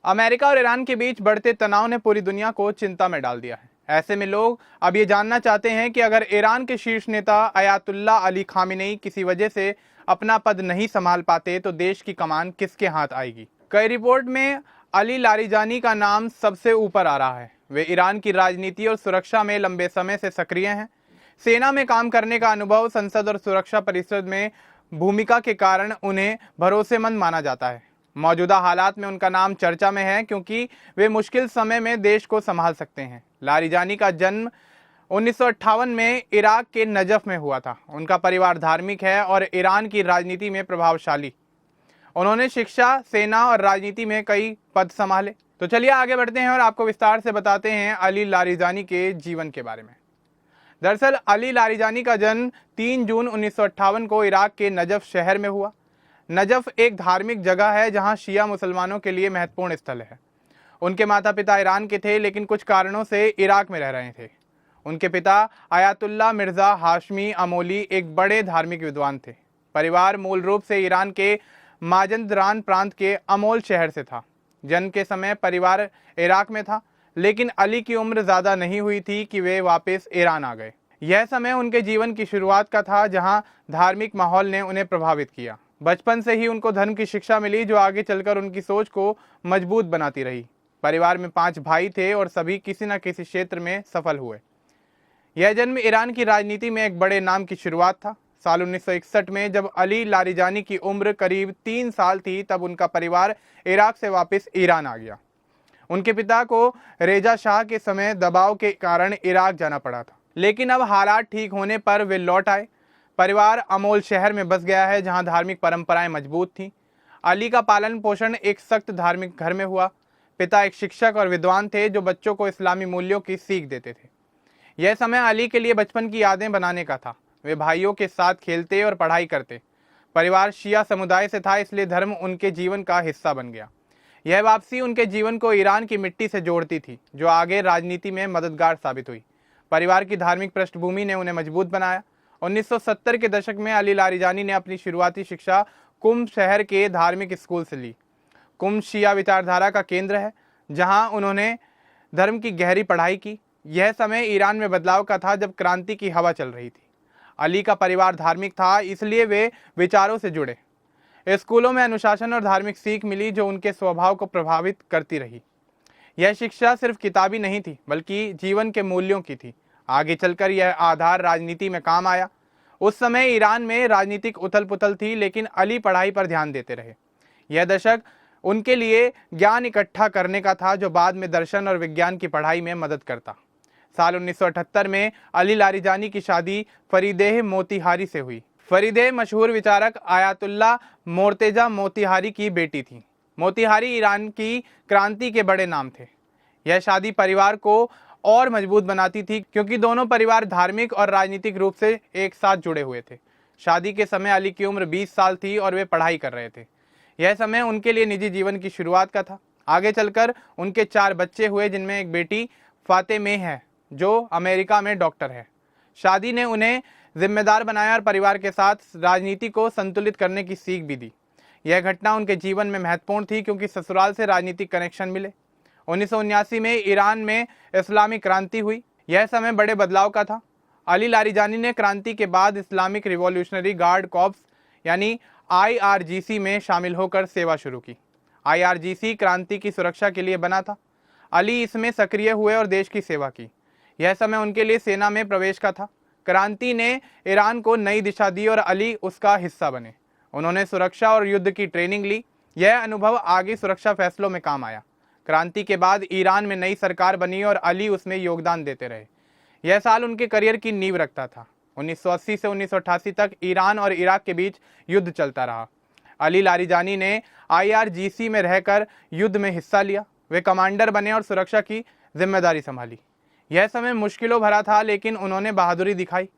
America और Iran के बीच बढ़ते तनाव ने पूरी दुनिया को चिंता में डाल दिया है। ऐसे में लोग अब ये जानना चाहते हैं कि अगर ईरान के शीर्ष नेता अयातुल्ला अली खामेनेई किसी वजह से अपना पद नहीं संभाल पाते तो देश की कमान किसके हाथ आएगी। कई रिपोर्ट में अली लारिजानी का नाम सबसे ऊपर आ रहा है। वे ईरान की राजनीति और सुरक्षा में लंबे समय से सक्रिय हैं। सेना में काम करने का अनुभव, संसद और सुरक्षा परिषद में भूमिका के कारण उन्हें भरोसेमंद माना जाता है। मौजूदा हालात में उनका नाम चर्चा में है क्योंकि वे मुश्किल समय में देश को संभाल सकते हैं। लारिजानी का जन्म 1958 में इराक के नजफ में हुआ था। उनका परिवार धार्मिक है और ईरान की राजनीति में प्रभावशाली। उन्होंने शिक्षा, सेना और राजनीति में कई पद संभाले। तो चलिए आगे बढ़ते हैं और आपको विस्तार से बताते हैं अली लारिजानी के जीवन के बारे में। दरअसल अली लारिजानी का जन्म 3 जून 1958 को इराक के नजफ शहर में हुआ। नजफ एक धार्मिक जगह है जहां शिया मुसलमानों के लिए महत्वपूर्ण स्थल है। उनके माता पिता ईरान के थे लेकिन कुछ कारणों से इराक में रह रहे थे। उनके पिता आयतुल्ला मिर्जा हाशमी अमोली एक बड़े धार्मिक विद्वान थे। परिवार मूल रूप से ईरान के माजंदरान प्रांत के अमोल शहर से था। जन्म के समय परिवार इराक में था लेकिन अली की उम्र ज्यादा नहीं हुई थी कि वे वापस ईरान आ गए। यह समय उनके जीवन की शुरुआत का था जहां धार्मिक माहौल ने उन्हें प्रभावित किया। बचपन से ही उनको धर्म की शिक्षा मिली जो आगे चलकर उनकी सोच को मजबूत बनाती रही। परिवार में 5 भाई थे और सभी किसी न किसी क्षेत्र में सफल हुए। यह जन्म ईरान की राजनीति में एक बड़े नाम की शुरुआत था। साल 1961 में जब अली लारिजानी की उम्र करीब 3 साल थी तब उनका परिवार इराक से वापस ईरान आ गया। उनके पिता को रेजा शाह के समय दबाव के कारण इराक जाना पड़ा था, लेकिन अब हालात ठीक होने पर वे लौट आए। परिवार अमोल शहर में बस गया है जहां धार्मिक परंपराएं मजबूत थीं। अली का पालन पोषण एक सख्त धार्मिक घर में हुआ। पिता एक शिक्षक और विद्वान थे जो बच्चों को इस्लामी मूल्यों की सीख देते थे। यह समय अली के लिए बचपन की यादें बनाने का था। वे भाइयों के साथ खेलते और पढ़ाई करते। परिवार शिया समुदाय से था इसलिए धर्म उनके जीवन का हिस्सा बन गया। यह वापसी उनके जीवन को ईरान की मिट्टी से जोड़ती थी जो आगे राजनीति में मददगार साबित हुई। परिवार की धार्मिक पृष्ठभूमि ने उन्हें मजबूत बनाया। 1970 के दशक में अली लारिजानी ने अपनी शुरुआती शिक्षा कुम शहर के धार्मिक स्कूल से ली। कुम शिया विचारधारा का केंद्र है जहां उन्होंने धर्म की गहरी पढ़ाई की। यह समय ईरान में बदलाव का था जब क्रांति की हवा चल रही थी। अली का परिवार धार्मिक था इसलिए वे विचारों से जुड़े। स्कूलों में अनुशासन और धार्मिक सीख मिली जो उनके स्वभाव को प्रभावित करती रही। यह शिक्षा सिर्फ किताबी नहीं थी बल्कि जीवन के मूल्यों की थी। आगे चलकर यह आधार राजनीति में काम आया। उस समय ईरान में राजनीतिक उथल पुथल थी लेकिन अली पढ़ाई पर ध्यान देते रहे। यह दशक उनके लिए ज्ञान इकट्ठा करने का था जो बाद में दर्शन और विज्ञान की पढ़ाई में मदद करता। साल 1978 में अली लारिजानी की शादी फरीदेह मोतीहारी से हुई। फरीदेह मशहूर विचारक आयतुल्ला मोर्तेजा मोतीहारी की बेटी थी। मोतीहारी ईरान की क्रांति के बड़े नाम थे। यह शादी परिवार को और मजबूत बनाती थी क्योंकि दोनों परिवार धार्मिक और राजनीतिक रूप से एक साथ जुड़े हुए थे। शादी के समय अली की उम्र 20 साल थी और वे पढ़ाई कर रहे थे। यह समय उनके लिए निजी जीवन की शुरुआत का था। आगे चलकर उनके 4 बच्चे हुए जिनमें एक बेटी फातेमेह है जो अमेरिका में डॉक्टर है। शादी ने उन्हें जिम्मेदार बनाया और परिवार के साथ राजनीति को संतुलित करने की सीख भी दी। यह घटना उनके जीवन में महत्वपूर्ण थी क्योंकि ससुराल से राजनीतिक कनेक्शन मिले। 1979 में ईरान में इस्लामिक क्रांति हुई। यह समय बड़े बदलाव का था। अली लारिजानी ने क्रांति के बाद इस्लामिक रिवॉल्यूशनरी गार्ड कॉर्प्स यानी IRGC में शामिल होकर सेवा शुरू की। IRGC क्रांति की सुरक्षा के लिए बना था। अली इसमें सक्रिय हुए और देश की सेवा की। यह समय उनके लिए सेना में प्रवेश का था। क्रांति ने ईरान को नई दिशा दी और अली उसका हिस्सा बने। उन्होंने सुरक्षा और युद्ध की ट्रेनिंग ली। यह अनुभव आगे सुरक्षा फैसलों में काम आया। क्रांति के बाद ईरान में नई सरकार बनी और अली उसमें योगदान देते रहे। यह साल उनके करियर की नींव रखता था। 1980 से 1988 तक ईरान और इराक के बीच युद्ध चलता रहा। अली लारिजानी ने IRGC में रहकर युद्ध में हिस्सा लिया। वे कमांडर बने और सुरक्षा की जिम्मेदारी संभाली। यह समय मुश्किलों भरा था लेकिन उन्होंने बहादुरी दिखाई।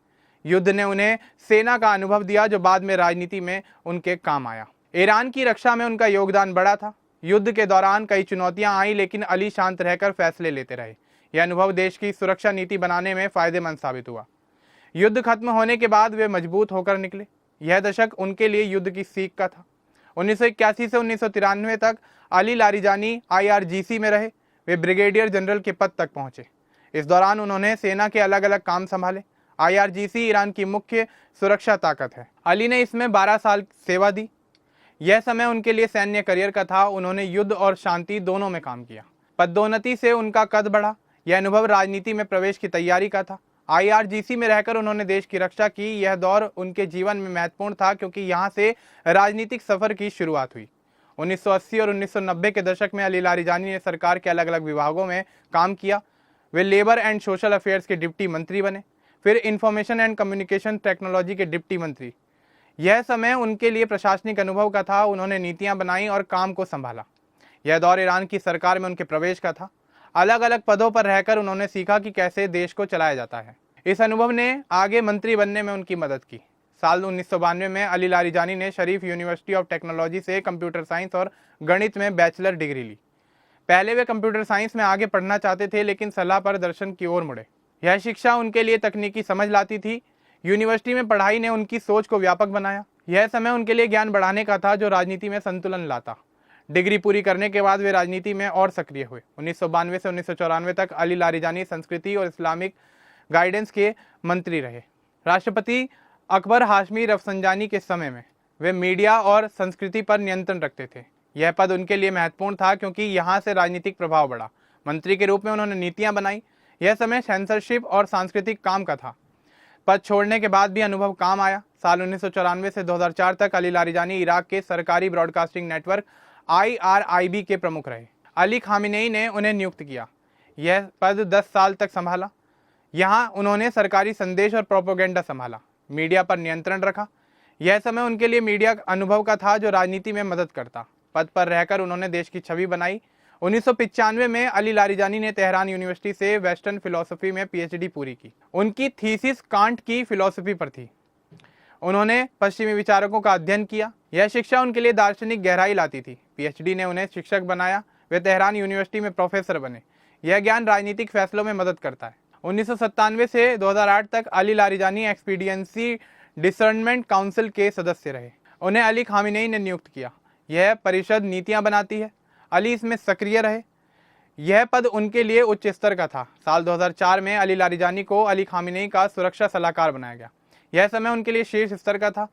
युद्ध ने उन्हें सेना का अनुभव दिया जो बाद में राजनीति में उनके काम आया। ईरान की रक्षा में उनका योगदान बड़ा था। युद्ध के दौरान कई चुनौतियां आई लेकिन अली शांत रहकर फैसले लेते रहे। यह अनुभव देश की सुरक्षा नीति बनाने में फायदेमंद साबित हुआ। युद्ध खत्म होने के बाद वे मजबूत होकर निकले। यह दशक उनके लिए युद्ध की सीख का था। 1981 से 1993 तक अली लारिजानी IRGC में रहे। वे ब्रिगेडियर जनरल के पद तक पहुंचे। इस दौरान उन्होंने सेना के अलग अलग काम संभाले। IRGC ईरान की मुख्य सुरक्षा ताकत है। अली ने इसमें 12 साल सेवा दी। यह समय उनके लिए सैन्य करियर का था। उन्होंने युद्ध और शांति दोनों में काम किया। पदोन्नति से उनका कद बढ़ा। यह अनुभव राजनीति में प्रवेश की तैयारी का था। IRGC में रहकर उन्होंने देश की रक्षा की। यह दौर उनके जीवन में महत्वपूर्ण था क्योंकि यहाँ से राजनीतिक सफर की शुरुआत हुई। 1980 और 1990 के दशक में अली लारिजानी ने सरकार के अलग अलग विभागों में काम किया। वे लेबर एंड सोशल अफेयर्स के डिप्टी मंत्री बने, फिर इंफॉर्मेशन एंड कम्युनिकेशन टेक्नोलॉजी के डिप्टी मंत्री। यह समय उनके लिए प्रशासनिक अनुभव का था। उन्होंने नीतियां बनाई और काम को संभाला। यह दौर ईरान की सरकार में उनके प्रवेश का था। अलग अलग पदों पर रहकर उन्होंने सीखा कि कैसे देश को चलाया जाता है। इस अनुभव ने आगे मंत्री बनने में उनकी मदद की। साल 1992 में अली लारिजानी ने शरीफ यूनिवर्सिटी ऑफ टेक्नोलॉजी से कंप्यूटर साइंस और गणित में बैचलर डिग्री ली। पहले वे कंप्यूटर साइंस में आगे पढ़ना चाहते थे, लेकिन सलाह पर दर्शन की ओर मुड़े। यह शिक्षा उनके लिए तकनीकी समझ लाती थी। यूनिवर्सिटी में पढ़ाई ने उनकी सोच को व्यापक बनाया। यह समय उनके लिए ज्ञान बढ़ाने का था जो राजनीति में संतुलन लाता। डिग्री पूरी करने के बाद वे राजनीति में और सक्रिय हुए। 1992 से 1994 तक अली लारिजानी संस्कृति और इस्लामिक गाइडेंस के मंत्री रहे। राष्ट्रपति अकबर हाशमी रफसंजानी के समय में वे मीडिया और संस्कृति पर नियंत्रण रखते थे। यह पद उनके लिए महत्वपूर्ण था क्योंकि यहाँ से राजनीतिक प्रभाव बढ़ा। मंत्री के रूप में उन्होंने नीतियां बनाई। यह समय सेंसरशिप और सांस्कृतिक काम का था। पद छोड़ने के बाद भी अनुभव काम आया। साल 1994 से 2004 तक अली लारिजानी इराक के सरकारी ब्रॉडकास्टिंग नेटवर्क IRIB के प्रमुख रहे। अली खामिनेई ने उन्हें नियुक्त किया। यह पद 10 साल तक संभाला। यहाँ उन्होंने सरकारी संदेश और प्रोपेगेंडा संभाला, मीडिया पर नियंत्रण रखा। यह समय उनके लिए मीडिया अनुभव का था जो राजनीति में मदद करता। पद पर रहकर उन्होंने देश की छवि बनाई। 1995 में अली लारिजानी ने तेहरान यूनिवर्सिटी से वेस्टर्न फिलोसफी में PhD पूरी की। उनकी थीसिस कांट की फिलोसफी पर थी। उन्होंने पश्चिमी विचारकों का अध्ययन किया। यह शिक्षा उनके लिए दार्शनिक गहराई लाती थी। PhD ने उन्हें शिक्षक बनाया। वे तेहरान यूनिवर्सिटी में प्रोफेसर बने। यह ज्ञान राजनीतिक फैसलों में मदद करता है। 1997 से 2008 तक Ali Larijani expediency discernment council के सदस्य रहे। उन्हें अली खामिनेई ने नियुक्त किया। यह परिषद नीतियां बनाती है। अली इसमें सक्रिय रहे। यह पद उनके लिए उच्च स्तर का था। साल 2004 में अली लारिजानी को अली खामिनेई का सुरक्षा सलाहकार बनाया गया। यह समय उनके लिए शीर्ष स्तर का था।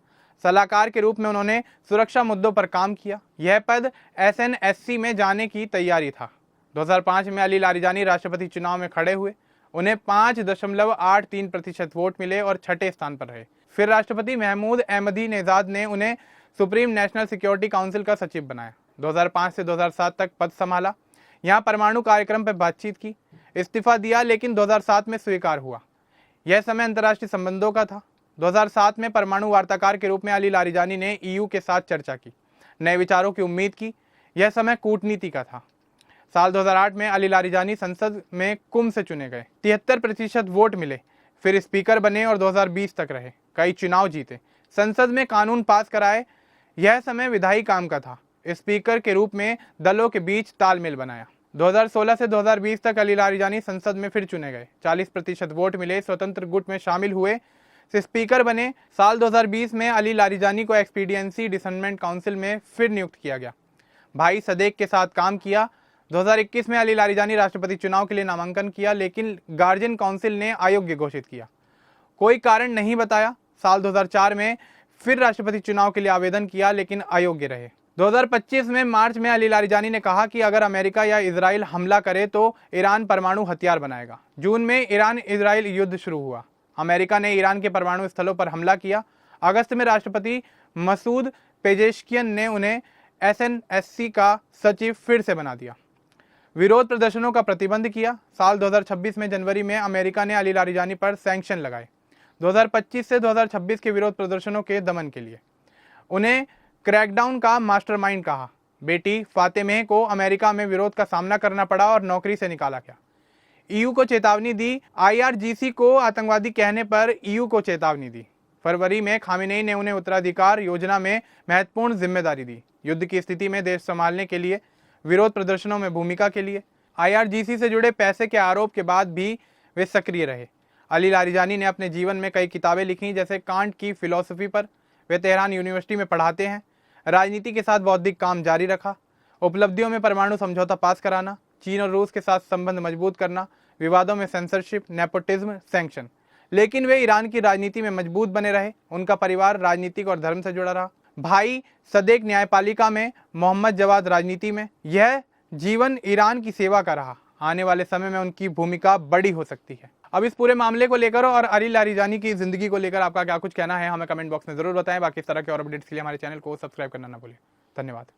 सलाहकार के रूप में उन्होंने सुरक्षा मुद्दों पर काम किया। यह पद SNSC में जाने की तैयारी था। 2005 में अली लारिजानी राष्ट्रपति चुनाव में खड़े हुए। उन्हें 5.83% वोट मिले और छठे स्थान पर रहे। फिर राष्ट्रपति महमूद अहमदी नेजाद ने उन्हें सुप्रीम नेशनल सिक्योरिटी काउंसिल का सचिव बनाया। 2005 से 2007 तक पद संभाला। यहाँ परमाणु कार्यक्रम पर बातचीत की। इस्तीफा दिया लेकिन 2007 में स्वीकार हुआ। यह समय अंतर्राष्ट्रीय संबंधों का था। 2007 में परमाणु वार्ताकार के रूप में अली लारिजानी ने EU के साथ चर्चा की, नए विचारों की उम्मीद की। यह समय कूटनीति का था। साल 2008 में अली लारिजानी संसद में कुम से चुने गए। 73% वोट मिले। फिर स्पीकर बने और 2020 तक रहे। कई चुनाव जीते, संसद में कानून पास कराए। यह समय विधायी काम का था। स्पीकर के रूप में दलों के बीच तालमेल बनाया। 2016 से 2020 तक अली लारिजानी संसद में फिर चुने गए। 40% वोट मिले। स्वतंत्र गुट में शामिल हुए, स्पीकर बने। साल 2020 में अली लारिजानी को एक्सपीडियंसी डिसर्नमेंट काउंसिल में फिर नियुक्त किया गया। भाई सदेक के साथ काम किया। 2021 में अली लारिजानी राष्ट्रपति चुनाव के लिए नामांकन किया, लेकिन गार्जियन काउंसिल ने अयोग्य घोषित किया। कोई कारण नहीं बताया। साल 2004 में फिर राष्ट्रपति चुनाव के लिए आवेदन किया, लेकिन अयोग्य रहे। 2025 में मार्च में अली लारिजानी ने कहा कि अगर अमेरिका या इजराइल हमला करे तो ईरान परमाणु हथियार बनाएगा। जून में ईरान इजराइल युद्ध शुरू हुआ। अमेरिका ने ईरान के परमाणु स्थलों पर हमला किया। अगस्त में राष्ट्रपति मसूद पेजेश्कियन ने उन्हें SNSC का सचिव फिर से बना दिया। विरोध प्रदर्शनों का प्रतिबंध किया। साल 2026 में जनवरी में अमेरिका ने अली लारिजानी पर सैंक्शन लगाए। 2025 से 2026 के विरोध प्रदर्शनों के दमन के लिए उन्हें क्रैकडाउन का मास्टरमाइंड कहा। बेटी फातेमेह को अमेरिका में विरोध का सामना करना पड़ा और नौकरी से निकाला गया। EU को चेतावनी दी। IRGC को आतंकवादी कहने पर EU को चेतावनी दी। फरवरी में खामिनेई ने उन्हें उत्तराधिकार योजना में महत्वपूर्ण जिम्मेदारी दी। युद्ध की स्थिति में देश संभालने के लिए, विरोध प्रदर्शनों में भूमिका के लिए। IRGC से जुड़े पैसे के आरोप के बाद भी वे सक्रिय रहे। अली लारिजानी ने अपने जीवन में कई किताबें लिखी, जैसे कांट की फिलॉसफी पर। वे तेहरान यूनिवर्सिटी में पढ़ाते हैं। राजनीति के साथ बौद्धिक काम जारी रखा, उपलब्धियों में परमाणु समझौता पास कराना, चीन और रूस के साथ संबंध मजबूत करना, विवादों में सेंसरशिप, नेपोटिज्म, सैंक्शन। लेकिन वे ईरान की राजनीति में मजबूत बने रहे। उनका परिवार राजनीतिक और धर्म से जुड़ा रहा। भाई सदेक न्यायपालिका में, मोहम्मद जवाद राजनीति में। यह जीवन ईरान की सेवा का रहा। आने वाले समय में उनकी भूमिका बड़ी हो सकती है। अब इस पूरे मामले को लेकर और अली लारीजानी की जिंदगी को लेकर आपका क्या कुछ कहना है, हमें कमेंट बॉक्स में जरूर बताएं। बाकी इस तरह के और अपडेट्स के लिए हमारे चैनल को सब्सक्राइब करना ना भूलें। धन्यवाद।